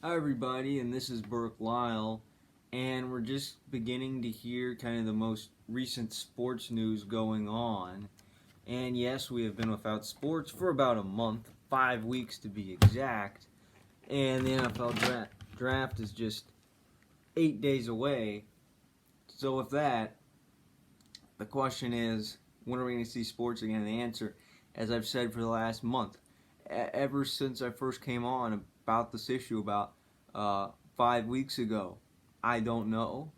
Hi everybody, and this is Burke Lyle, and we're just beginning to hear kind of the most recent sports news going on. And yes, we have been without sports for about a month, 5 weeks to be exact, and the NFL draft is just 8 days away. So with that, the question is, when are we going to see sports again? And the answer, as I've said for the last month, ever since I first came on about this issue about 5 weeks ago, I don't know,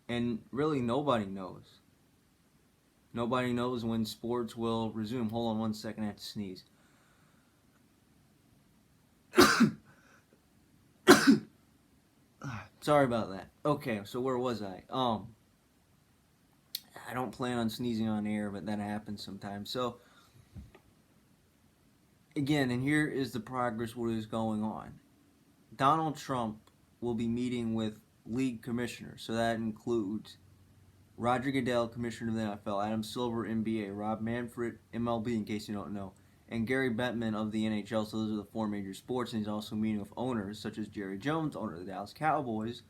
and really nobody knows. Nobody knows when sports will resume. Hold on one second, I have to sneeze. Sorry about that. Okay, so where was I? I don't plan on sneezing on air, but that happens sometimes. So again, and here is the progress what is going on. Donald Trump will be meeting with league commissioners, so that includes Roger Goodell, Commissioner of the NFL, Adam Silver, NBA, Rob Manfred, MLB, in case you don't know, and Gary Bettman of the NHL. So those are the four major sports. And he's also meeting with owners such as Jerry Jones, owner of the Dallas Cowboys,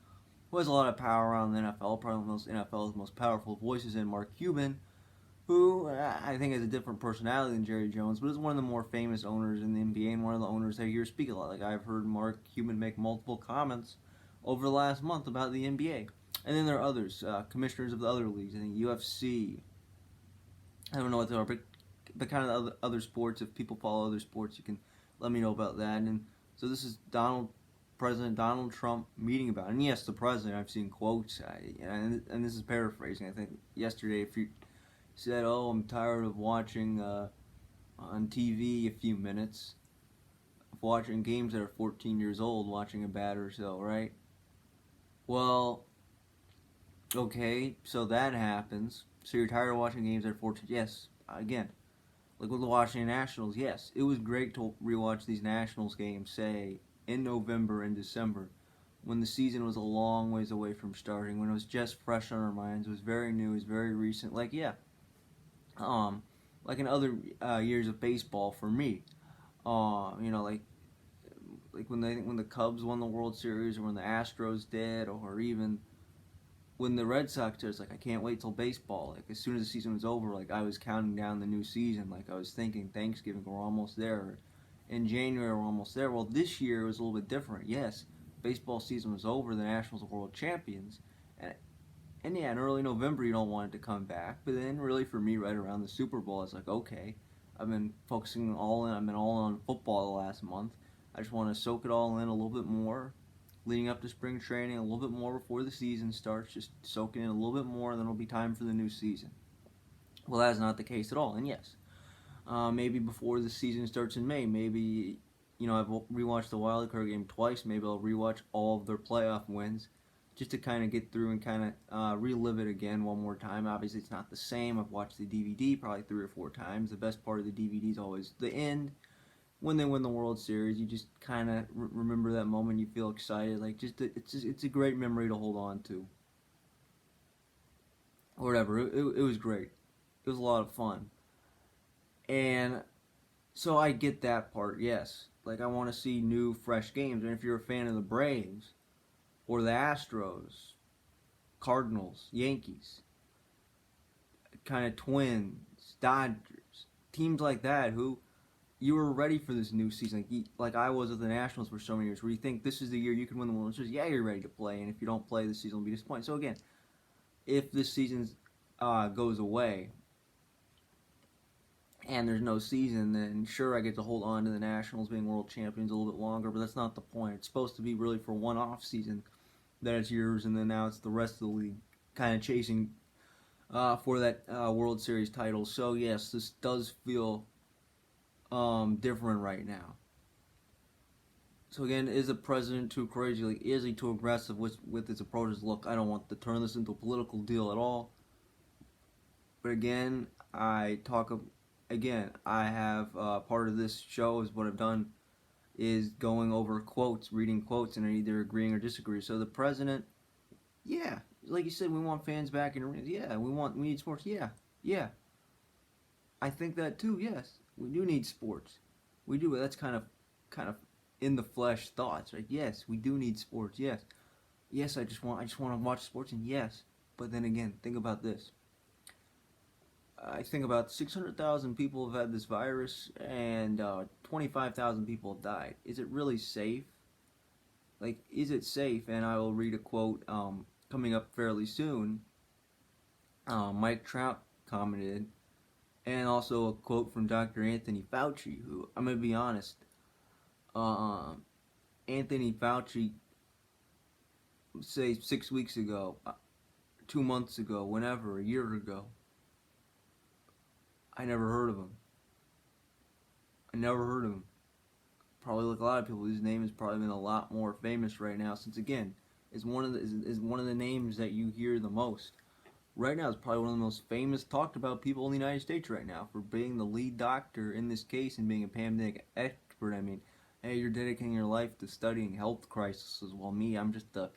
who has a lot of power around the NFL, probably one of the NFL's most powerful voices, and Mark Cuban, who I think has a different personality than Jerry Jones, but is one of the more famous owners in the NBA and one of the owners that I hear speak a lot. Like I've heard Mark Cuban make multiple comments over the last month about the NBA. And then there are others, commissioners of the other leagues. I think UFC. I don't know what they are, but kind of other sports. If people follow other sports, you can let me know about that. And so this is President Donald Trump meeting about it. And yes, the president. I've seen quotes, and this is paraphrasing. I think yesterday, if you said, "Oh, I'm tired of watching on TV a few minutes, of watching games that are 14 years old, watching a batter so, right?" Well, okay, so that happens. So you're tired of watching games that are 14. Yes, again, like with the Washington Nationals, yes, it was great to rewatch these Nationals games, say, in November and December, when the season was a long ways away from starting, when it was just fresh on our minds, it was very new, it was very recent. Like, yeah, um, like in other years of baseball for me, like when the Cubs won the World Series, or when the Astros did, or even when the Red Sox did. It's like I can't wait till baseball. Like as soon as the season was over, like I was counting down the new season. Like I was thinking Thanksgiving, we're almost there. In January, we're almost there. Well, this year was a little bit different. Yes, baseball season was over. The Nationals were world champions, and yeah, in early November you don't want it to come back. But then, really, for me, right around the Super Bowl, it's like, okay, I've been focusing all in. I've been all on football the last month. I just want to soak it all in a little bit more, leading up to spring training, a little bit more before the season starts. Just soaking in a little bit more, and then it'll be time for the new season. Well, that's not the case at all. And yes, maybe before the season starts in May, maybe I've rewatched the wild card game twice. Maybe I'll rewatch all of their playoff wins just to kind of get through and kind of relive it again one more time. Obviously, it's not the same. I've watched the DVD probably 3 or 4 times. The best part of the DVD is always the end. When they win the World Series, you just kind of remember that moment. You feel excited. Like it's a great memory to hold on to. Or whatever. It was great. It was a lot of fun. And so I get that part. Yes, like I want to see new, fresh games. And if you're a fan of the Braves or the Astros, Cardinals, Yankees, kind of Twins, Dodgers, teams like that who you were ready for this new season, like I was with the Nationals for so many years, where you think this is the year you can win the World Series. Yeah, you're ready to play, and if you don't play, the season will be disappointing. So again, if this season goes away and there's no season, then sure I get to hold on to the Nationals being world champions a little bit longer, but that's not the point. It's supposed to be really for one off season that it's yours, and then now it's the rest of the league kind of chasing for that World Series title. So yes, this does feel different right now. So again, is the president too crazy? Like, is he too aggressive with his approaches? Look, I don't want to turn this into a political deal at all. But again, I have part of this show is what I've done is going over quotes, reading quotes, and either agreeing or disagreeing. So the president, yeah, like you said, we want fans back in arenas. Yeah, we need sports. Yeah, yeah, I think that too. Yes, we do need sports. We do. That's kind of in the flesh thoughts, right? Yes, we do need sports. Yes, I just want to watch sports, and yes. But then again, think about this. I think about 600,000 people have had this virus, and 25,000 people have died. Is it really safe? Like, is it safe? And I will read a quote coming up fairly soon. Mike Trout commented, and also a quote from Dr. Anthony Fauci, who, I'm going to be honest, Anthony Fauci, say 6 weeks ago, 2 months ago, whenever, a year ago, I never heard of him. Probably like a lot of people, his name has probably been a lot more famous right now, since again, is one of the names that you hear the most. Right now, is probably one of the most famous, talked about people in the United States right now for being the lead doctor in this case and being a pandemic expert. I mean, hey, you're dedicating your life to studying health crises, while me, I'm just a,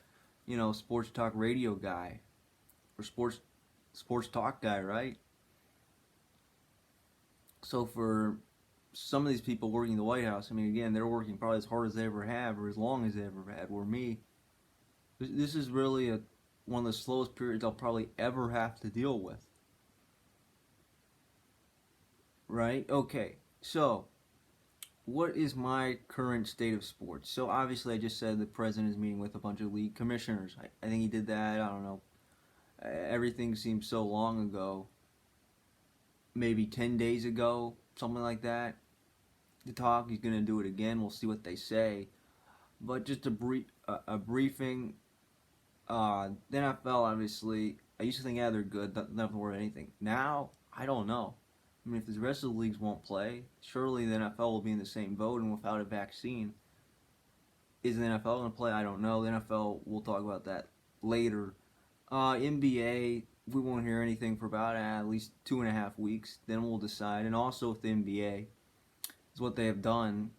sports talk radio guy, or sports talk guy, right? So for some of these people working in the White House, I mean, again, they're working probably as hard as they ever have, or as long as they ever had. Where me, this is really one of the slowest periods I'll probably ever have to deal with. Right? Okay, so what is my current state of sports? So obviously, I just said the president is meeting with a bunch of league commissioners. I think he did that. I don't know. Everything seems so long ago. Maybe 10 days ago, something like that. To talk, he's going to do it again. We'll see what they say. But just a briefing. The NFL, obviously, I used to think, yeah, they're good, nothing worth anything. Now, I don't know. I mean, if the rest of the leagues won't play, surely the NFL will be in the same boat, and without a vaccine, is the NFL going to play? I don't know. The NFL, we'll talk about that later. NBA, we won't hear anything for about at least 2.5 weeks. Then we'll decide. And also with the NBA, is what they have done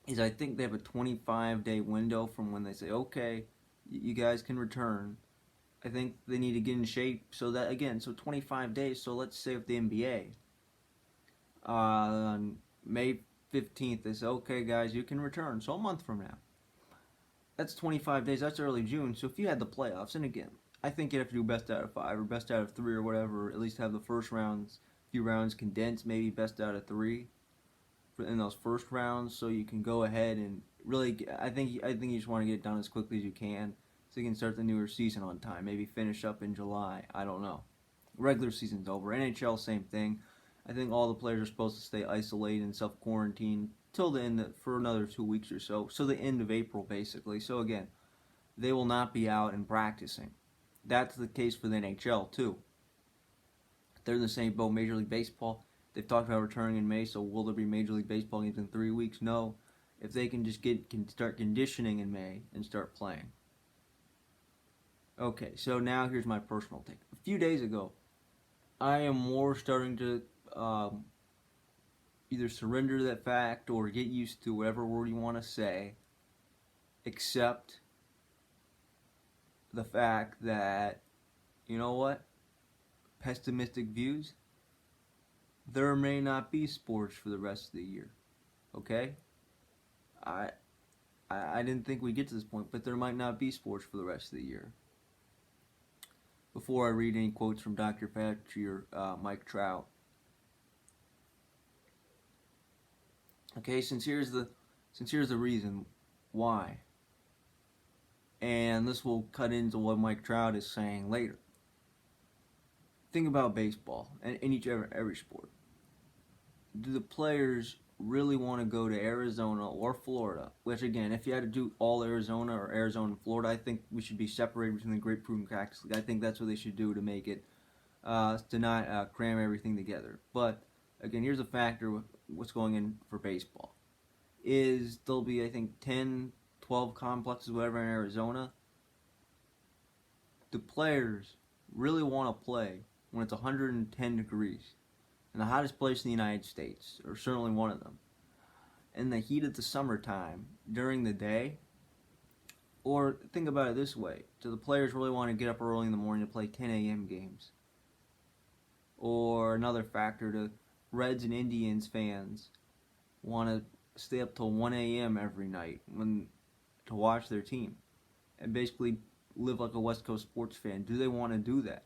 is I think they have a 25-day window from when they say, okay, you guys can return. I think they need to get in shape so that, again, so 25 days. So let's say with the NBA, on May 15th, they say, okay, guys, you can return. So a month from now. That's 25 days. That's early June. So if you had the playoffs, and again, I think you have to do best out of 5 or best out of 3 or whatever. At least have the first few rounds condensed, maybe best out of 3 in those first rounds, so you can go ahead and really. I think you just want to get it done as quickly as you can, so you can start the newer season on time. Maybe finish up in July. I don't know. Regular season's over. NHL, same thing. I think all the players are supposed to stay isolated and self-quarantine till the end for another 2 weeks or so. So the end of April, basically. So again, they will not be out and practicing. That's the case for the NHL too. They're in the same boat. Major League Baseball. They've talked about returning in May, so will there be Major League Baseball games in 3 weeks? No. If they can just start conditioning in May and start playing. Okay, so now here's my personal take. A few days ago, I am more starting to either surrender to that fact or get used to whatever word you want to say, accept the fact that, you know what? Pessimistic views, there may not be sports for the rest of the year. Okay? I didn't think we'd get to this point, but there might not be sports for the rest of the year. Before I read any quotes from Dr. Fauci or Mike Trout. Okay, since here's the reason why. And this will cut into what Mike Trout is saying later. Think about baseball and every sport. Do the players really want to go to Arizona or Florida? Which again, if you had to do all Arizona or Arizona and Florida, I think we should be separated between the Grapefruit and Cactus League. I think that's what they should do to make it, to not cram everything together. But again, here's a factor with what's going in for baseball. Is there'll be, I think, 10, 12 complexes, whatever, in Arizona. Do players really want to play when it's 110 degrees in the hottest place in the United States, or certainly one of them, in the heat of the summertime during the day? Or think about it this way: do the players really want to get up early in the morning to play 10 a.m. games? Or another factor, do Reds and Indians fans want to stay up till 1 a.m. every night to watch their team and basically live like a West Coast sports fan? Do they want to do that?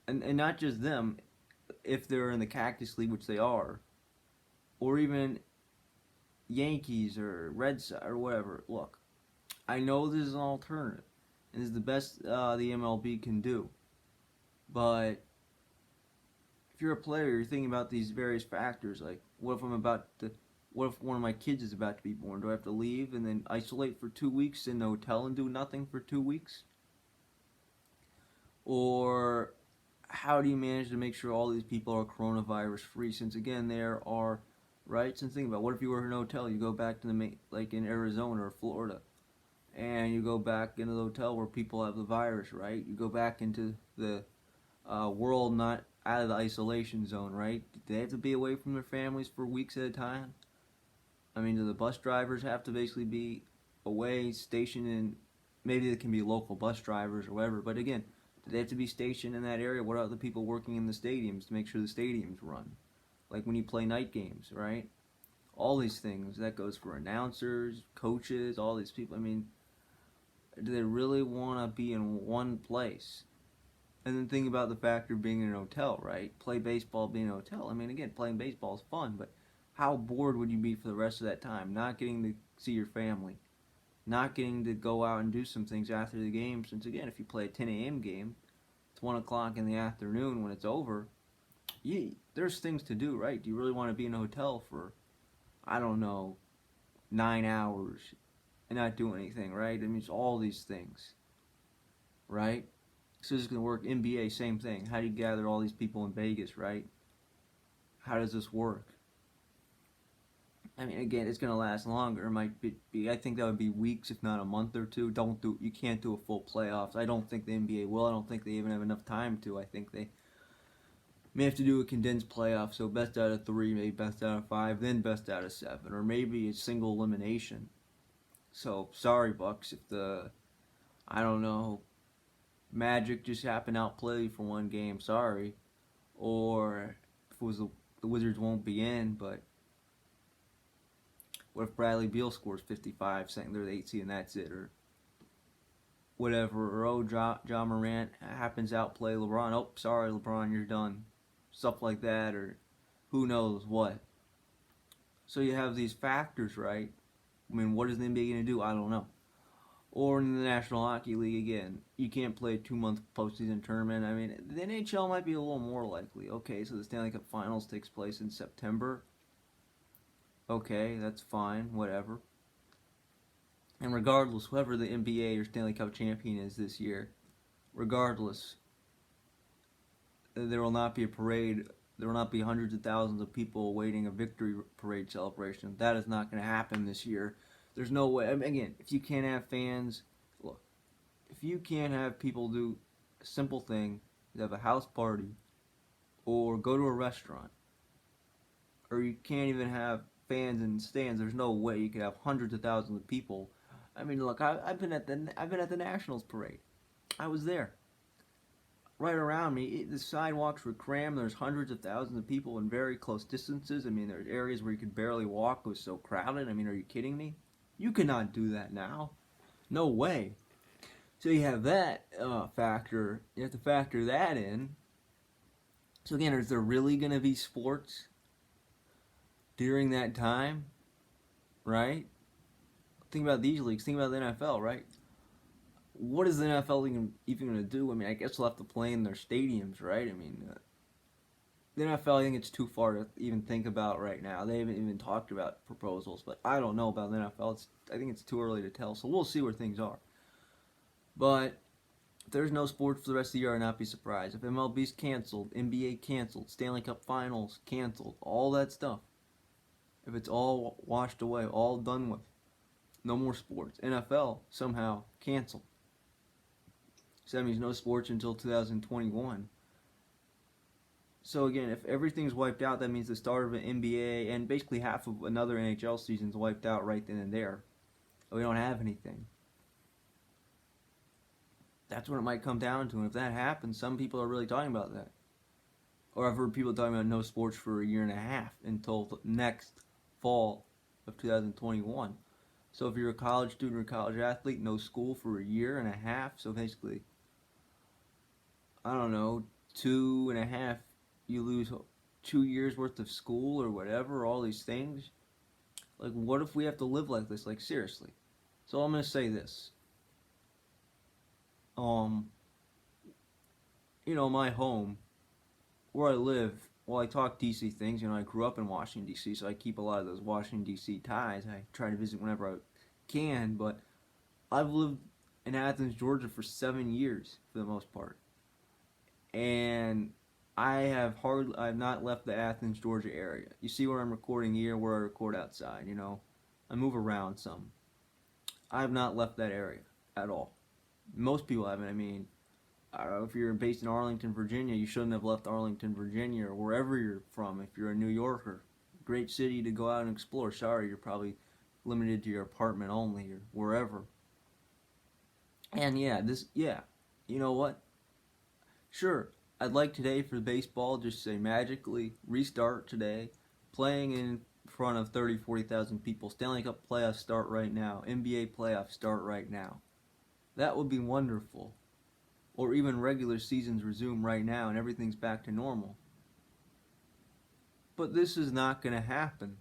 And not just them, if they're in the Cactus League, which they are, or even Yankees or Red Sox or whatever. Look, I know this is an alternative, and this is the best the MLB can do. But if you're a player, you're thinking about these various factors, like what if one of my kids is about to be born? Do I have to leave and then isolate for 2 weeks in a hotel and do nothing for 2 weeks? Or how do you manage to make sure all these people are coronavirus free? Since again, there are, right? Since think about what if you were in a hotel, you go back to like in Arizona or Florida, and you go back into the hotel where people have the virus, right? You go back into the world not out of the isolation zone, right? Do they have to be away from their families for weeks at a time? I mean, do the bus drivers have to basically be away, stationed in, maybe they can be local bus drivers or whatever, but again, do they have to be stationed in that area? What are the people working in the stadiums to make sure the stadiums run? Like when you play night games, right? All these things, that goes for announcers, coaches, all these people. I mean, do they really want to be in one place? And then think about the factor of being in a hotel, right? Play baseball, being in a hotel. I mean, again, playing baseball is fun, but how bored would you be for the rest of that time? Not getting to see your family, not getting to go out and do some things after the game. Since again, if you play a 10 a.m. game, it's 1 o'clock in the afternoon when it's over. There's things to do, right? Do you really want to be in a hotel for, I don't know, 9 hours and not do anything, right? I mean, it's all these things, right? So this is going to work. NBA, same thing. How do you gather all these people in Vegas, right? How does this work? I mean, again, it's going to last longer. It might be, I think that would be weeks, if not a month or two. You can't do a full playoffs. I don't think the NBA will. I don't think they even have enough time to. I think they may have to do a condensed playoff, so best out of 3, maybe best out of 5, then best out of 7, or maybe a single elimination. So, sorry, Bucks, if I don't know, Magic just happened to outplay you for one game, sorry. Or if it was the Wizards won't be in, but what if Bradley Beal scores 55, saying they're the 8 seed and that's it, or whatever, or Ja Morant happens to outplay LeBron, oh, sorry LeBron, you're done. Stuff like that, or who knows what. So you have these factors, right? I mean, what is the NBA going to do? I don't know. Or in the National Hockey League, again, you can't play a 2-month postseason tournament. I mean, the NHL might be a little more likely. Okay, so the Stanley Cup Finals takes place in September. Okay, that's fine, whatever. And regardless, whoever the NBA or Stanley Cup champion is this year, regardless, there will not be a parade. There will not be hundreds of thousands of people awaiting a victory parade celebration. That is not going to happen this year. There's no way. I mean, again, if you can't have fans, look, if you can't have people do a simple thing, have a house party, or go to a restaurant, or you can't even have fans in stands, there's no way you could have hundreds of thousands of people. I mean, look, I've been at the Nationals parade. I was there. Right around me, the sidewalks were crammed. There's hundreds of thousands of people in very close distances. I mean, there's areas where you could barely walk. It was so crowded. I mean, are you kidding me? You cannot do that now. No way. So you have that factor. You have to factor that in. So again, is there really going to be sports during that time? Right? Think about these leagues. Think about the NFL, right? What is the NFL even going to do? I mean, I guess they'll have to play in their stadiums, right? I mean, the NFL, I think it's too far to even think about right now. They haven't even talked about proposals, but I don't know about the NFL. I think it's too early to tell, so we'll see where things are. But if there's no sports for the rest of the year, I'd not be surprised. If MLB's canceled, NBA canceled, Stanley Cup Finals canceled, all that stuff, if it's all washed away, all done with, no more sports. NFL somehow canceled. So that means no sports until 2021. So again, if everything's wiped out, that means the start of an NBA and basically half of another NHL season's wiped out right then and there. So we don't have anything. That's what it might come down to. And if that happens, some people are really talking about that. Or I've heard people talking about no sports for a year and a half until next fall of 2021. So if you're a college student or a college athlete, no school for a year and a half. So basically, I don't know, 2.5, you lose 2 years worth of school or whatever, all these things. Like, what if we have to live like this? Like, seriously. So I'm going to say this. Um, my home, where I live, well, I talk DC things. I grew up in Washington, D.C., so I keep a lot of those Washington, D.C. ties. I try to visit whenever I can, but I've lived in Athens, Georgia for 7 years for the most part. And I've not left the Athens, Georgia area. You see where I'm recording here, where I record outside, I move around some. I have not left that area at all. Most people haven't. I mean, I don't know, if you're based in Arlington, Virginia, you shouldn't have left Arlington, Virginia, or wherever you're from. If you're a New Yorker, great city to go out and explore. Sorry, you're probably limited to your apartment only or wherever. And you know what? Sure, I'd like today for baseball just to say magically restart today, playing in front of 30, 40,000 people. Stanley Cup playoffs start right now. NBA playoffs start right now. That would be wonderful. Or even regular seasons resume right now and everything's back to normal. But this is not going to happen.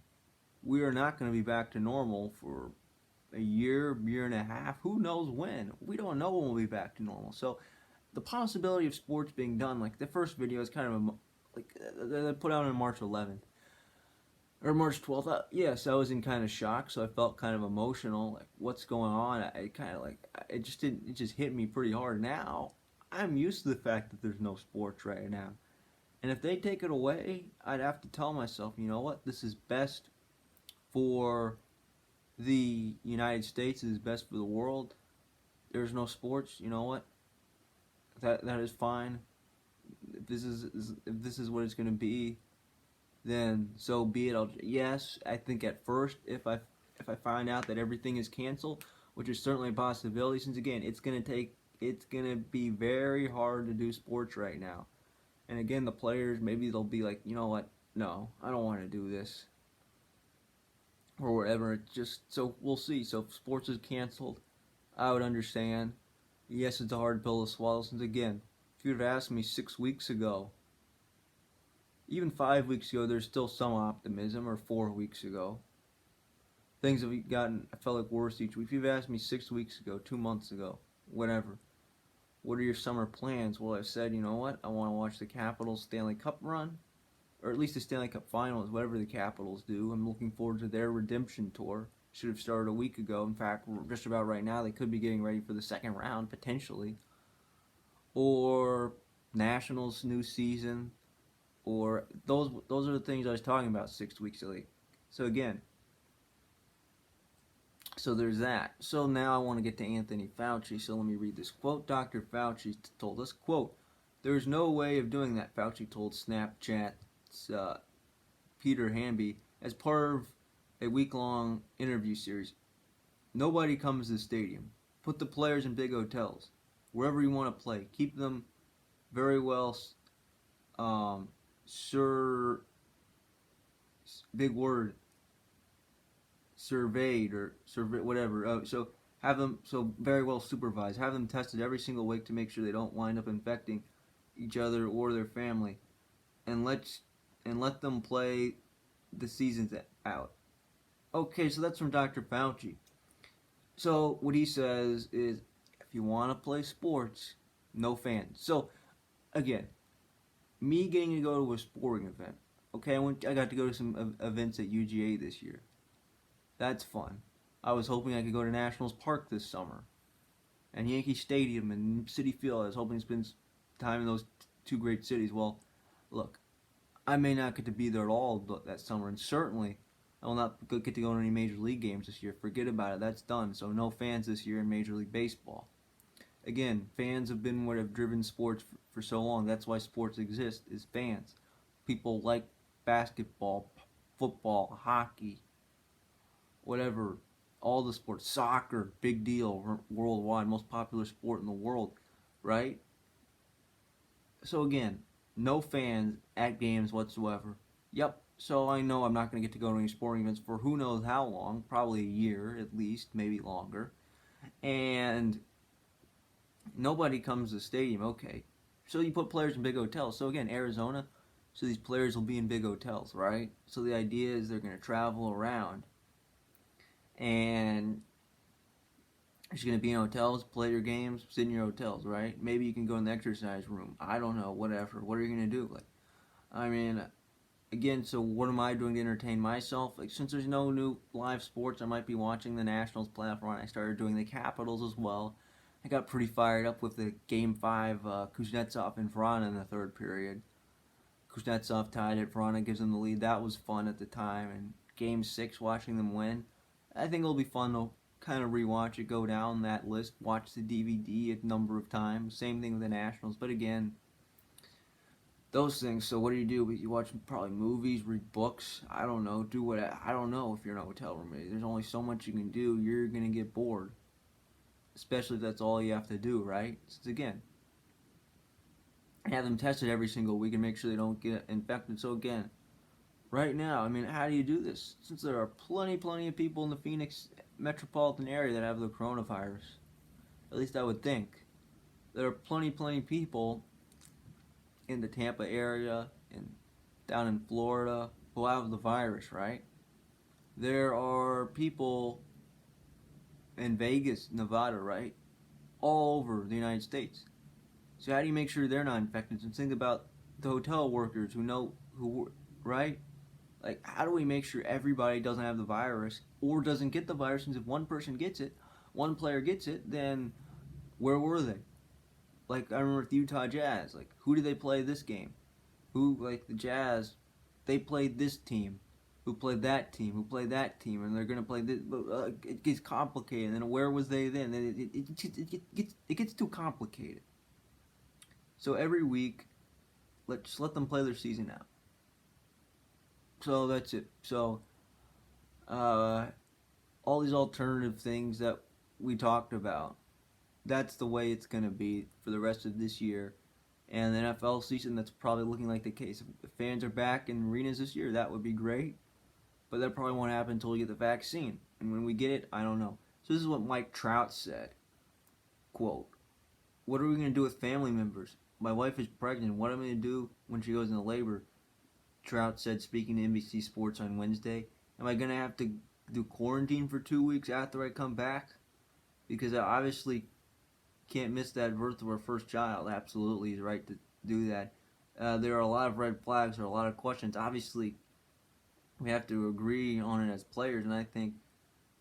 We are not going to be back to normal for a year, year and a half. Who knows when? We don't know when we'll be back to normal. So the possibility of sports being done, like the first video is kind of they put out on March 11th or March 12th. Yes, I was in kind of shock, so I felt kind of emotional. Like, what's going on? It just hit me pretty hard. Now I'm used to the fact that there's no sports right now, and if they take it away, I'd have to tell myself, you know what? This is best for the United States. It is best for the world. There's no sports. You know what? That is fine. If this is what it's going to be, then so be it. Yes, I think at first, if I find out that everything is canceled, which is certainly a possibility, since again it's going to be very hard to do sports right now. And again, the players, maybe they'll be like, you know what? No, I don't want to do this or whatever. It's just, so we'll see. So if sports is canceled, I would understand. Yes, it's a hard pill to swallow, since again, if you'd have asked me 6 weeks ago, even 5 weeks ago, there's still some optimism, or 4 weeks ago. Things have gotten, I felt like, worse each week. If you've asked me 6 weeks ago, 2 months ago, whatever, what are your summer plans? Well, I've said, you know what, I want to watch the Capitals Stanley Cup run, or at least the Stanley Cup Finals, whatever the Capitals do. I'm looking forward to their redemption tour. Should have started a week ago. In fact, just about right now, they could be getting ready for the second round, potentially. Or Nationals' new season. Or those are the things I was talking about 6 weeks ago. So again, so there's that. So now I want to get to Anthony Fauci. So let me read this quote. Dr. Fauci told us, quote, "There's no way of doing that," Fauci told Snapchat's Peter Hamby as part of a week-long interview series. "Nobody comes to the stadium. Put the players in big hotels, wherever you want to play. Keep them very well, big word, surveyed or whatever. So have them very well supervised. Have them tested every single week to make sure they don't wind up infecting each other or their family, and let them play the seasons out." Okay, so that's from Dr. Fauci. So what he says is, if you want to play sports, no fans. So again, me getting to go to a sporting event. Okay, I got to go to some events at UGA this year. That's fun. I was hoping I could go to Nationals Park this summer, and Yankee Stadium and Citi Field. I was hoping to spend time in those two great cities. Well, look, I may not get to be there at all that summer, and certainly I will not get to go to any Major League games this year. Forget about it. That's done. So no fans this year in Major League Baseball. Again, fans have been what have driven sports for so long. That's why sports exist, is fans. People like basketball, football, hockey, whatever, all the sports. Soccer, big deal worldwide, most popular sport in the world, right? So again, no fans at games whatsoever. Yep, So I know I'm not going to get to go to any sporting events for who knows how long, probably a year at least, maybe longer. And nobody comes to the stadium. Okay, so you put players in big hotels. So again, Arizona, so these players will be in big hotels, right? So the idea is they're going to travel around, and you're going to be in hotels, play your games, sit in your hotels, right? Maybe you can go in the exercise room. I don't know, whatever. What are you going to do? Like, I mean, again, so what am I doing to entertain myself? Like, since there's no new live sports, I might be watching the Nationals platform. I started doing the Capitals as well. I got pretty fired up with the Game 5 Kuznetsov and Vrana in the third period. Kuznetsov tied it. Vrana gives them the lead. That was fun at the time. And Game 6, watching them win. I think it'll be fun to kind of rewatch it, go down that list, watch the DVD a number of times. Same thing with the Nationals. But again, those things. So what do? You watch probably movies, read books. I don't know. Do what? I don't know if you're in a hotel room. There's only so much you can do. You're gonna get bored, especially if that's all you have to do, right? So again, have them tested every single week and make sure they don't get infected. So again, right now, I mean, how do you do this? Since there are plenty of people in the Phoenix metropolitan area that have the coronavirus. At least I would think. There are plenty of people in the Tampa area and down in Florida who have the virus, right? There are people in Vegas, Nevada, right? All over the United States. So how do you make sure they're not infected? And think about the hotel workers right? Like, how do we make sure everybody doesn't have the virus or doesn't get the virus? Since if one person gets it, one player gets it, then where were they? Like, I remember with the Utah Jazz, like, who did they play this game? Who, like, the Jazz, they played this team, who played that team, and they're going to play this, but it gets complicated, and then where was they then? It gets too complicated. So every week, let's let them play their season out. So that's it. So, all these alternative things that we talked about, that's the way it's going to be for the rest of this year. And the NFL season, that's probably looking like the case. If fans are back in arenas this year, that would be great. But that probably won't happen until we get the vaccine. And when we get it, I don't know. So this is what Mike Trout said. Quote, "What are we going to do with family members? My wife is pregnant. What am I going to do when she goes into labor?" Trout said, speaking to NBC Sports on Wednesday. "Am I going to have to do quarantine for 2 weeks after I come back? Because I obviously can't miss that birth of our first child." Absolutely, he's right to do that. There are a lot of red flags, there are a lot of questions. Obviously, we have to agree on it as players, and I think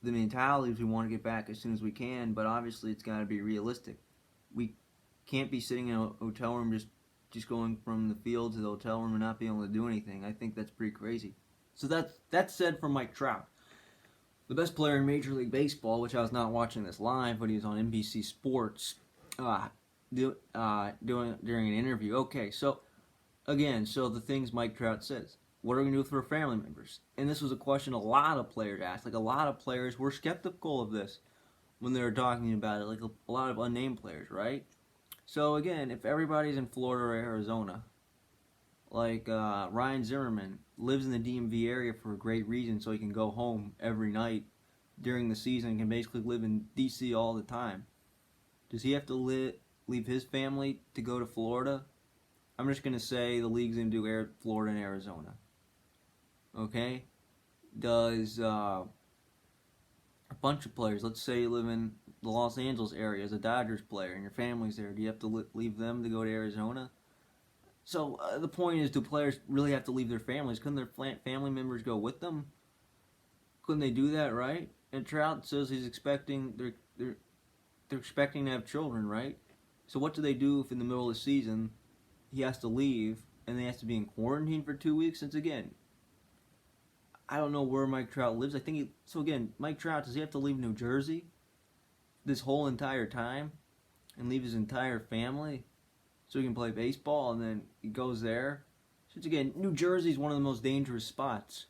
the mentality is we want to get back as soon as we can, but obviously it's got to be realistic. We can't be sitting in a hotel room just going from the field to the hotel room and not being able to do anything. I think that's pretty crazy. So that's said from Mike Trout, the best player in Major League Baseball, which I was not watching this live, but he was on NBC Sports during an interview. Okay, so again, so the things Mike Trout says. What are we going to do with our family members? And this was a question a lot of players asked. Like, a lot of players were skeptical of this when they were talking about it. Like, a lot of unnamed players, right? So again, if everybody's in Florida or Arizona, like Ryan Zimmerman lives in the DMV area for a great reason, so he can go home every night during the season and can basically live in DC all the time. Does he have to leave his family to go to Florida? I'm just going to say the league's going to do Florida and Arizona. Okay? Does a bunch of players, let's say you live in the Los Angeles area as a Dodgers player and your family's there, do you have to leave them to go to Arizona? So the point is, do players really have to leave their families? Couldn't their family members go with them? Couldn't they do that, right? And Trout says he's expecting they're expecting to have children, right? So what do they do if in the middle of the season he has to leave and they have to be in quarantine for 2 weeks? Since again, I don't know where Mike Trout lives. I think Mike Trout, does he have to leave New Jersey this whole entire time and leave his entire family so he can play baseball, and then he goes there? Since again, New Jersey is one of the most dangerous spots,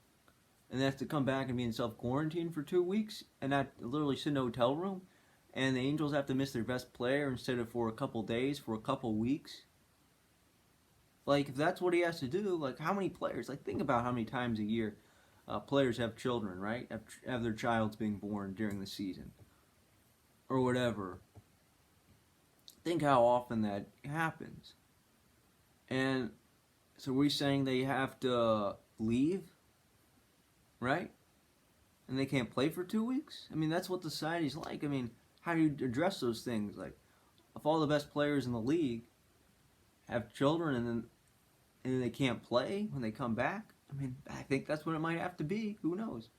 and they have to come back and be in self-quarantine for 2 weeks and not literally sit in a hotel room, and the Angels have to miss their best player instead of for a couple days, for a couple weeks. Like, if that's what he has to do, like, how many players? Like, think about how many times a year players have children, right? Have their child's being born during the season or whatever. Think how often that happens. And so we're saying they have to leave, right? And they can't play for 2 weeks? I mean, that's what the society's like. I mean, how do you address those things? Like, if all the best players in the league have children and then they can't play when they come back, I mean, I think that's what it might have to be. Who knows?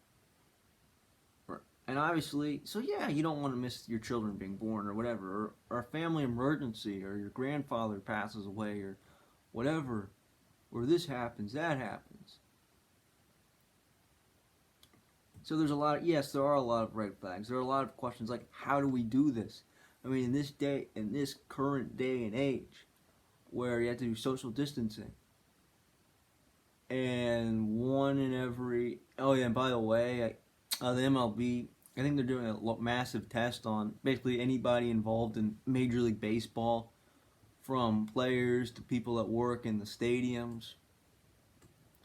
And obviously, so yeah, you don't want to miss your children being born or whatever, or a family emergency, or your grandfather passes away, or whatever, or this happens, that happens. So there's a lot of, yes, there are a lot of red flags. There are a lot of questions like, how do we do this? I mean, in this current day and age, where you have to do social distancing, and one in every, oh yeah, and by the way, the MLB, I think they're doing a massive test on basically anybody involved in Major League Baseball, from players to people that work in the stadiums,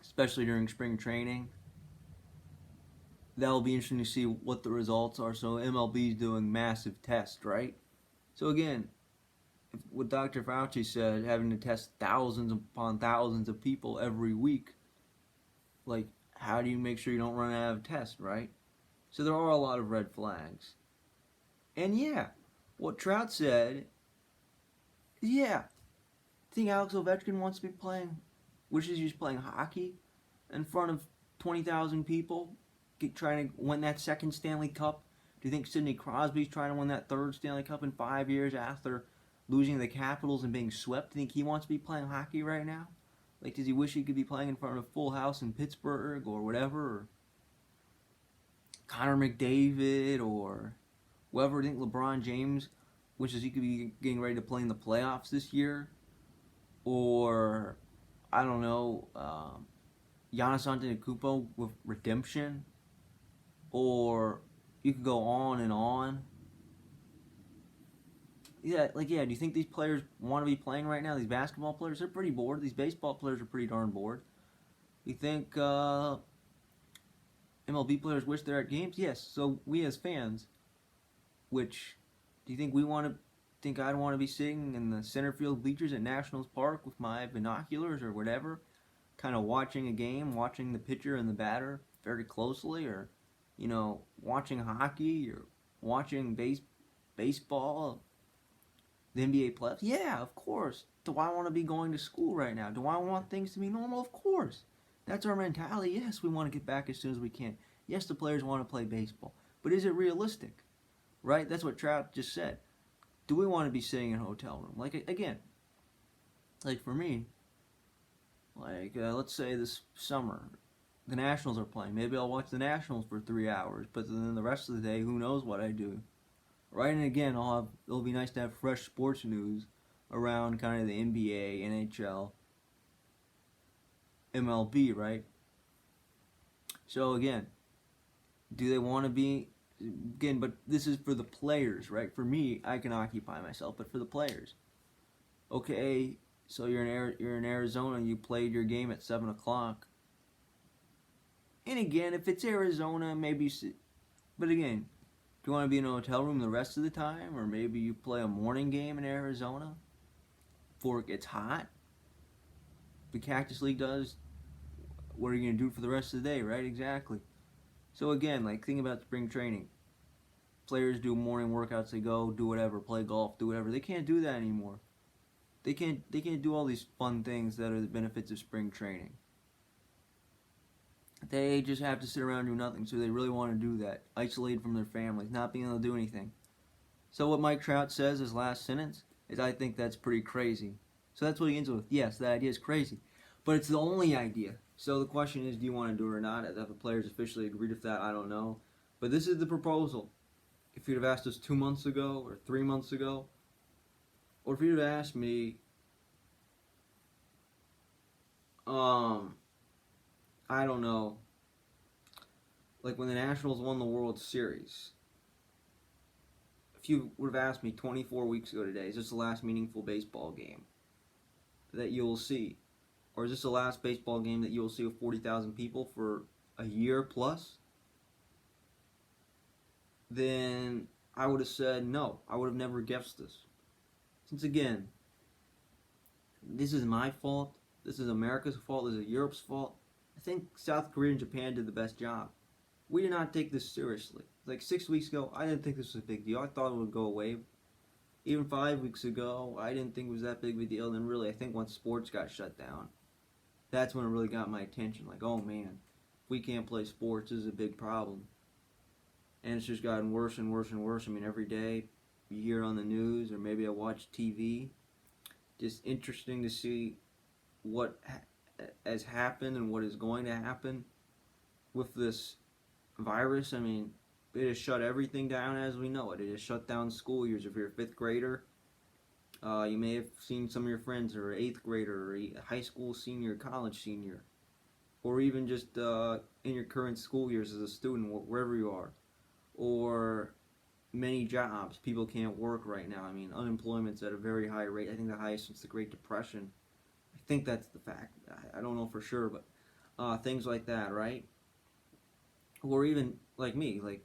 especially during spring training. That'll be interesting to see what the results are. So MLB is doing massive tests, right? So again, what Dr. Fauci said, having to test thousands upon thousands of people every week, like, how do you make sure you don't run out of tests, right? So there are a lot of red flags. And yeah, what Trout said, yeah, I think Alex Ovechkin wants to be playing, wishes he was playing hockey in front of 20,000 people, trying to win that second Stanley Cup. Do you think Sidney Crosby's trying to win that third Stanley Cup in 5 years after losing to the Capitals and being swept? Do you think he wants to be playing hockey right now? Like, does he wish he could be playing in front of a full house in Pittsburgh or whatever? Or Connor McDavid or whoever? Do you think LeBron James wishes he could be getting ready to play in the playoffs this year? Or, I don't know, Giannis Antetokounmpo with redemption? Or you could go on and on. Yeah, like, yeah, do you think these players want to be playing right now? These basketball players, they're pretty bored. These baseball players are pretty darn bored. You think MLB players wish they're at games? Yes. So we as fans, which, do you think we want to, think I'd want to be sitting in the center field bleachers at Nationals Park with my binoculars or whatever, kind of watching a game, watching the pitcher and the batter very closely, or, watching hockey or watching baseball, the NBA playoffs? Yeah, of course. Do I want to be going to school right now? Do I want things to be normal? Of course. That's our mentality. Yes, we want to get back as soon as we can. Yes, the players want to play baseball. But is it realistic? Right? That's what Trout just said. Do we want to be sitting in a hotel room? Like, again, like for me, like, let's say this summer, the Nationals are playing. Maybe I'll watch the Nationals for 3 hours, but then the rest of the day, who knows what I do. Right, and again, it'll be nice to have fresh sports news around kind of the NBA, NHL, MLB, right? So again, do they want to be, again, but this is for the players, right? For me, I can occupy myself, but for the players. Okay, so you're in Arizona, you played your game at 7 o'clock. And again, if it's Arizona, maybe, but again, do you want to be in a hotel room the rest of the time? Or maybe you play a morning game in Arizona before it gets hot? The Cactus League does. What are you going to do for the rest of the day, right? Exactly. So again, like, think about spring training. Players do morning workouts, they go, do whatever, play golf, do whatever. They can't do that anymore. They can't do all these fun things that are the benefits of spring training. They just have to sit around and do nothing, so they really want to do that. Isolated from their families, not being able to do anything. So what Mike Trout says, his last sentence, is, I think that's pretty crazy. So that's what he ends with. Yes, that idea is crazy. But it's the only idea. So the question is, do you want to do it or not? If the players officially agreed with that, I don't know. But this is the proposal. If you'd have asked us 2 months ago or 3 months ago, or if you'd have asked me, I don't know, like when the Nationals won the World Series, if you would have asked me 24 weeks ago today, is this the last meaningful baseball game that you'll see? or is this the last baseball game that you will see with 40,000 people for a year plus? Then I would have said no. I would have never guessed this. Since again, this is my fault. This is America's fault. This is Europe's fault. I think South Korea and Japan did the best job. We did not take this seriously. Like 6 weeks ago, I didn't think this was a big deal. I thought it would go away. Even 5 weeks ago, I didn't think it was that big of a deal. And then really, I think once sports got shut down, that's when it really got my attention. Like, oh man, if we can't play sports, this is a big problem. And it's just gotten worse and worse and worse. I mean, every day you hear on the news, or maybe I watch TV. Just interesting to see what has happened and what is going to happen with this virus. I mean, it has shut everything down as we know it. It has shut down school years. If you're a 5th grader, you may have seen some of your friends, or an 8th grader, or a high school senior, college senior, or even just in your current school years as a student, wherever you are, or many jobs. People can't work right now. I mean, unemployment's at a very high rate. I think the highest since the Great Depression. I think that's the fact. I don't know for sure, but things like that, right? Or even like me, like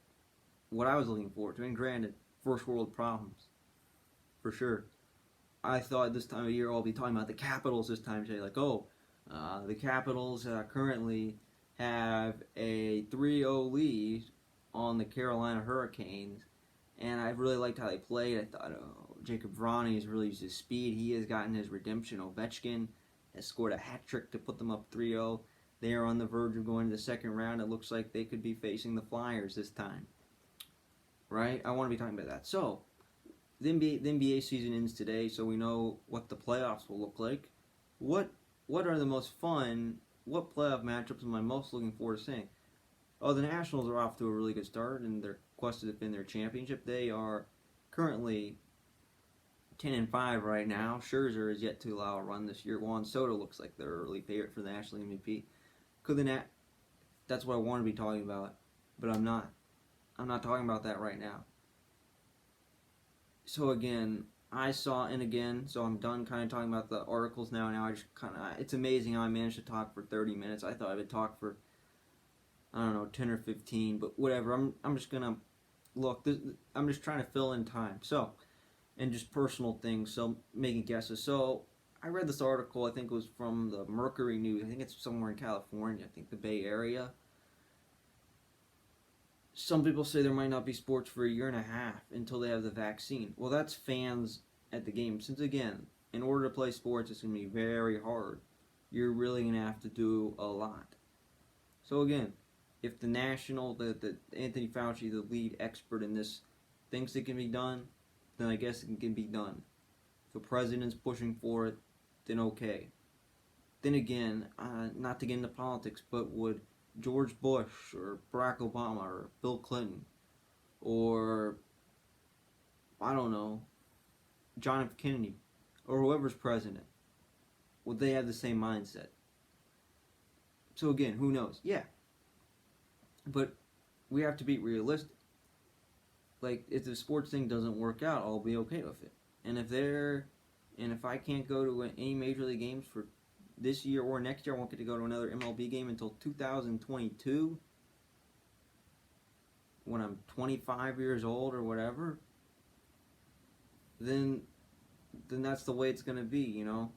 what I was looking forward to. And granted, first world problems, for sure. I thought this time of year I'll be talking about the Capitals this time today. Like, the Capitals currently have a 3-0 lead on the Carolina Hurricanes. And I really liked how they played. I thought, Jacob Vrana has really used his speed. He has gotten his redemption. Ovechkin has scored a hat trick to put them up 3-0. They are on the verge of going to the second round. It looks like they could be facing the Flyers this time. Right? I want to be talking about that. So, the NBA season ends today, so we know what the playoffs will look like. What are the most fun? What playoff matchups am I most looking forward to seeing? Oh, the Nationals are off to a really good start in their quest to defend their championship. They are currently 10-5 right now. Scherzer is yet to allow a run this year. Juan Soto looks like their early favorite for the National MVP. That's what I want to be talking about, but I'm not. I'm not talking about that right now. So again, so I'm done kind of talking about the articles now. Now I just it's amazing how I managed to talk for 30 minutes. I thought I would talk for, I don't know, 10 or 15, but whatever. I'm just gonna look. I'm just trying to fill in time. So, and just personal things. So making guesses. So I read this article. I think it was from the Mercury News. I think it's somewhere in California. I think the Bay Area. Some people say there might not be sports for a year and a half until they have the vaccine. Well, that's fans at the game. Since again, in order to play sports, it's going to be very hard. You're really going to have to do a lot. So again, if the Anthony Fauci, the lead expert in this, thinks it can be done, then I guess it can be done. If the president's pushing for it, then okay. Then again, not to get into politics, but would George Bush or Barack Obama or Bill Clinton or, I don't know, John F. Kennedy or whoever's president, would they have the same mindset? So again, who knows? Yeah. But we have to be realistic. Like, if the sports thing doesn't work out, I'll be okay with it. And if I can't go to any major league games for this year or next year, I won't get to go to another MLB game until 2022 when I'm 25 years old or whatever, then that's the way it's going to be, you know.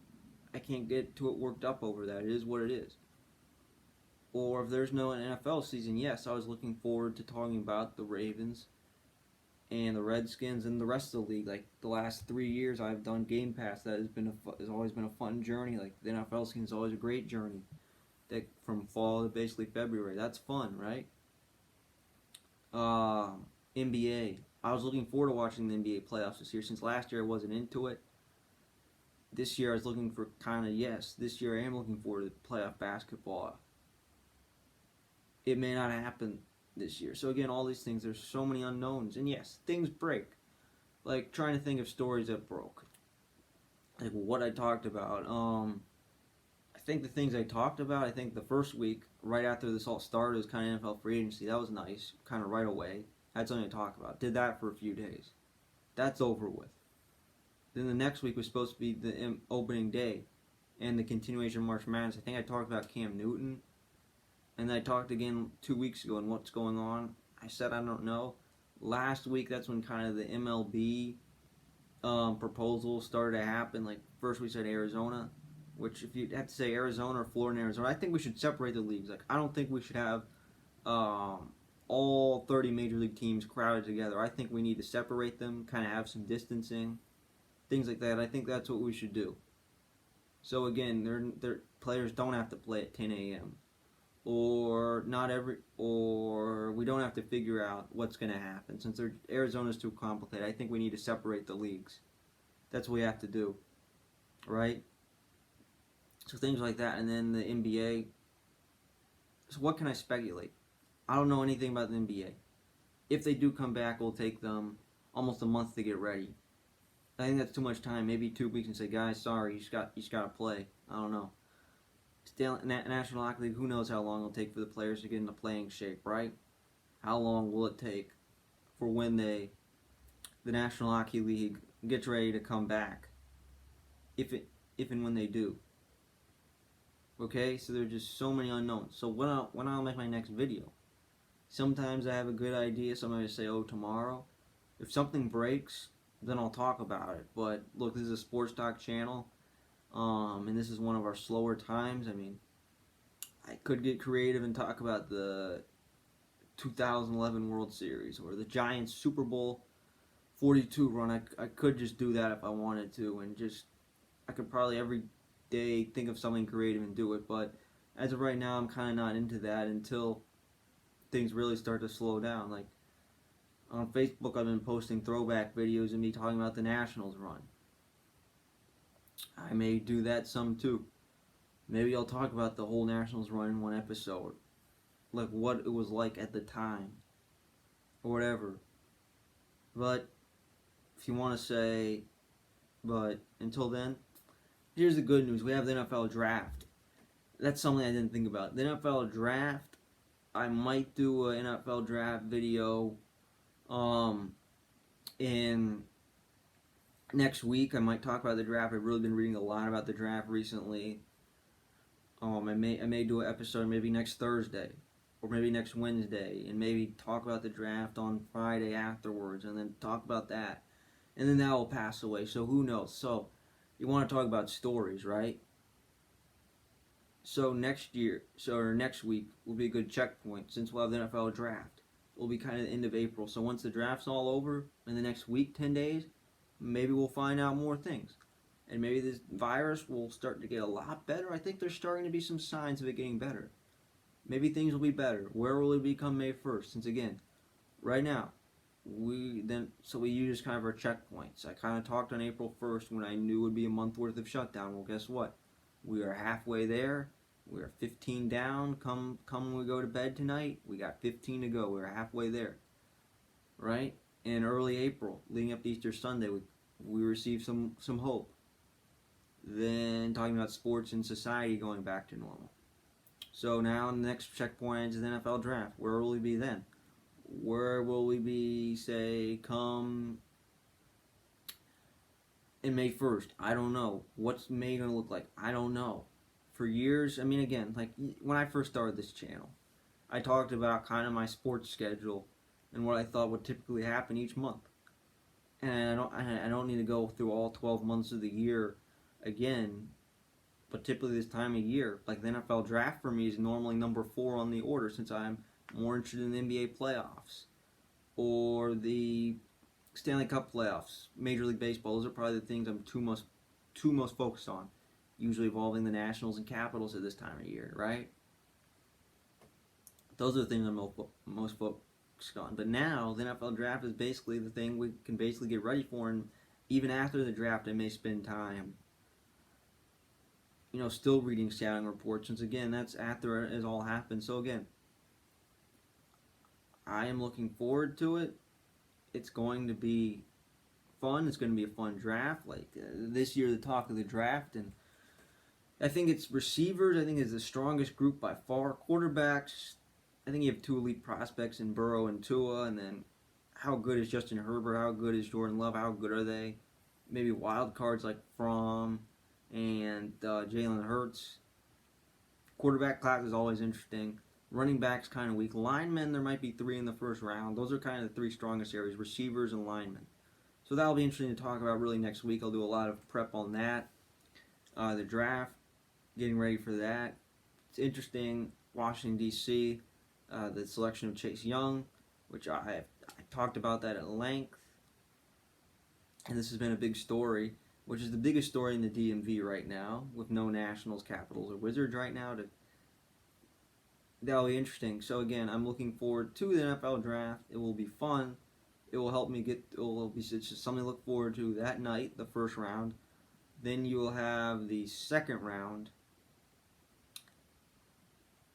I can't get to it worked up over that. It is what it is. Or if there's no NFL season, yes, I was looking forward to talking about the Ravens and the Redskins and the rest of the league. Like the last 3 years, I've done Game Pass. That has always been a fun journey. Like the NFL season is always a great journey. That from fall to basically February. That's fun, right? NBA. I was looking forward to watching the NBA playoffs this year. Since last year I wasn't into it. This year I was looking for this year I am looking forward to playoff basketball. It may not happen this year. So again, all these things, there's so many unknowns. And yes, things break. Like trying to think of stories that broke. Like what I talked about. I think the things I talked about, I think the first week, right after this all started, was kind of NFL free agency. That was nice. Kind of right away. Had something to talk about. Did that for a few days. That's over with. Then the next week was supposed to be the opening day. and the continuation of March Madness. I think I talked about Cam Newton, and I talked again 2 weeks ago and what's going on. I said I don't know. Last week, that's when kind of the MLB proposals started to happen. Like first we said Arizona, which if you have to say Arizona or Florida and Arizona, I think we should separate the leagues. Like I don't think we should have all 30 major league teams crowded together. I think we need to separate them, kind of have some distancing, things like that. I think that's what we should do. So again, their players don't have to play at 10 a.m. or we don't have to figure out what's going to happen since Arizona's too complicated. I think we need to separate the leagues. That's what we have to do, right? So things like that, and then the NBA. So what can I speculate? I don't know anything about the NBA. If they do come back, it'll take them almost a month to get ready. I think that's too much time. Maybe 2 weeks and say, guys, sorry, you just got to play. I don't know. National Hockey League, who knows how long it'll take for the players to get into playing shape, right? How long will it take for when the National Hockey League gets ready to come back? If and when they do. Okay, so there's just so many unknowns. So when I'll make my next video, sometimes I have a good idea. Sometimes I say, oh, tomorrow. If something breaks, then I'll talk about it. But look, this is a sports talk channel, and this is one of our slower times. I mean, I could get creative and talk about the 2011 World Series or the Giants Super Bowl 42 run. I could just do that if I wanted to, and I could probably every day think of something creative and do it. But as of right now, I'm kind of not into that until things really start to slow down. Like on Facebook, I've been posting throwback videos of me talking about the Nationals run. I may do that some too. Maybe I'll talk about the whole Nationals run in one episode, like what it was like at the time, or whatever. But if you want to say, but until then, here's the good news: we have the NFL draft. That's something I didn't think about. The NFL draft, I might do an NFL draft video, in next week. I might talk about the draft. I've really been reading a lot about the draft recently. I may do an episode maybe next Thursday or maybe next Wednesday, and maybe talk about the draft on Friday afterwards, and then talk about that, and then that will pass away. So who knows? So you want to talk about stories, right? So next week will be a good checkpoint since we'll have the NFL draft. It'll be kind of the end of April. So once the draft's all over in the next week, 10 days, maybe we'll find out more things. And maybe this virus will start to get a lot better. I think there's starting to be some signs of it getting better. Maybe things will be better. Where will it be come May 1st? Since again, right now, we use kind of our checkpoints. I kind of talked on April 1st when I knew it would be a month worth of shutdown. Well, guess what? We are halfway there. We are 15 down. Come when we go to bed tonight, we got 15 to go. We're halfway there, right? In early April, leading up to Easter Sunday, we received some hope. Then talking about sports and society going back to normal. So now the next checkpoint is the NFL draft. Where will we be then? Where will we be, say, come in May 1st? I don't know. What's May going to look like? I don't know. For years, I mean, again, like when I first started this channel, I talked about kind of my sports schedule and what I thought would typically happen each month. And I don't need to go through all 12 months of the year again, but typically this time of year, like the NFL draft for me is normally number 4 on the order since I'm more interested in the NBA playoffs or the Stanley Cup playoffs, Major League Baseball. Those are probably the things I'm two most focused on, usually involving the Nationals and Capitals at this time of year, right? Those are the things I'm most focused on. But now the NFL draft is basically the thing we can basically get ready for, and even after the draft I may spend time still reading scouting reports, since again that's after it all happened. So again, I am looking forward to it. It's going to be fun. It's going to be a fun draft. Like this year, the talk of the draft, and I think it's receivers. I think it's the strongest group by far. Quarterbacks, I think you have 2 elite prospects in Burrow and Tua, and then how good is Justin Herbert? How good is Jordan Love? How good are they? Maybe wild cards like Fromm, and Jalen Hurts. Quarterback class is always interesting. Running backs kind of weak. Linemen, there might be 3 in the first round. Those are kind of the 3 strongest areas, receivers and linemen. So that'll be interesting to talk about really next week. I'll do a lot of prep on that. The draft, getting ready for that. It's interesting, Washington, D.C., the selection of Chase Young, which I talked about that at length. And this has been a big story, which is the biggest story in the DMV right now, with no Nationals, Capitals, or Wizards right now. That'll be interesting. So again, I'm looking forward to the NFL draft. It will be fun. It will help me get. It's just something to look forward to that night, the first round. Then you will have the second round,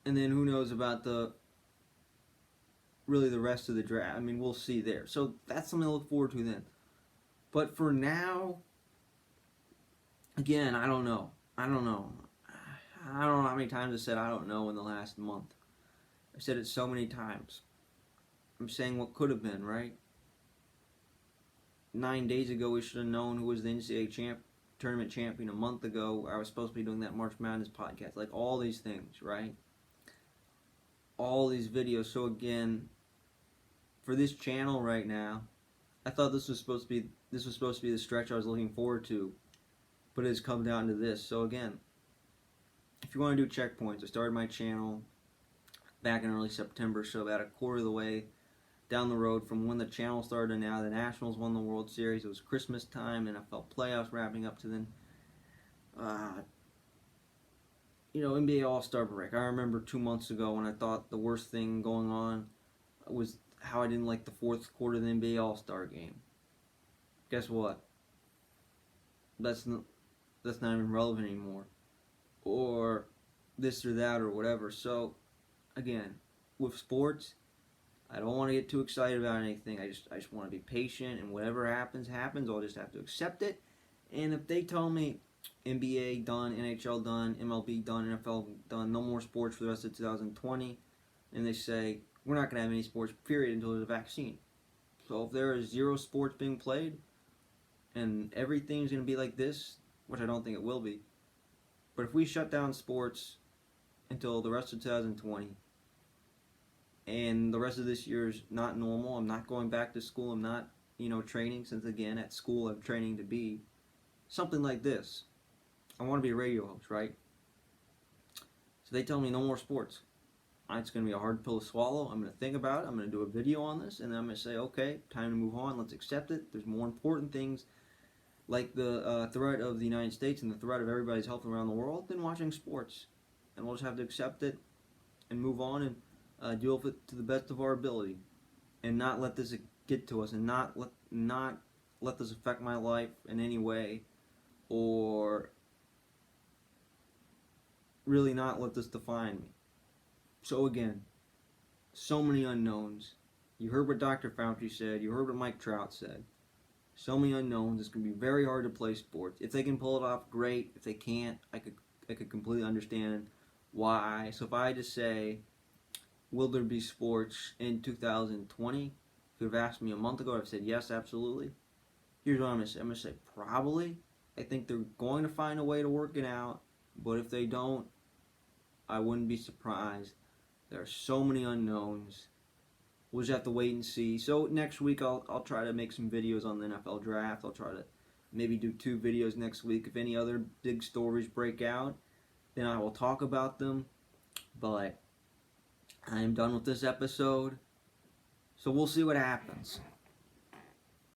and then who knows about the rest of the draft. I mean, we'll see there. So that's something to look forward to then. But for now, again, I don't know. I don't know how many times I said I don't know in the last month. I said it so many times. I'm saying what could have been, right? 9 days ago, we should have known who was the NCAA tournament champion. A month ago, I was supposed to be doing that March Madness podcast. Like, all these things, right? All these videos. So again, for this channel right now, I thought this was supposed to be the stretch I was looking forward to, but it's come down to this. So again, if you want to do checkpoints, I started my channel back in early September, so about a quarter of the way down the road from when the channel started to now. The Nationals won the World Series. It was Christmas time, NFL playoffs wrapping up to then. NBA All-Star break. I remember 2 months ago when I thought the worst thing going on was how I didn't like the fourth quarter of the NBA All-Star game. Guess what? That's not even relevant anymore. Or this or that or whatever. So, again, with sports, I don't want to get too excited about anything. I just want to be patient, and whatever happens, happens. I'll just have to accept it. And if they tell me NBA done, NHL done, MLB done, NFL done, no more sports for the rest of 2020, and they say we're not going to have any sports, period, until there's a vaccine. So if there is 0 sports being played, and everything's going to be like this, which I don't think it will be, but if we shut down sports until the rest of 2020, and the rest of this year is not normal, I'm not going back to school, I'm not, training, since again, at school I'm training to be something like this. I want to be a radio host, right? So they tell me no more sports. It's going to be a hard pill to swallow. I'm going to think about it. I'm going to do a video on this, and then I'm going to say, okay, time to move on. Let's accept it. There's more important things, like the threat of the United States and the threat of everybody's health around the world, than watching sports. And we'll just have to accept it and move on and deal with it to the best of our ability, and not let this get to us, and not let this affect my life in any way, or really not let this define me. So again, so many unknowns. You heard what Dr. Fauci said. You heard what Mike Trout said. So many unknowns. It's going to be very hard to play sports. If they can pull it off, great. If they can't, I could completely understand why. So if I just say, will there be sports in 2020? If you have asked me a month ago, I've said yes, absolutely. Here's what I'm going to say. I'm going to say probably. I think they're going to find a way to work it out. But if they don't, I wouldn't be surprised. There are so many unknowns. We'll just have to wait and see. So next week I'll try to make some videos on the NFL draft. I'll try to maybe do 2 videos next week. If any other big stories break out, then I will talk about them. But I am done with this episode. So we'll see what happens.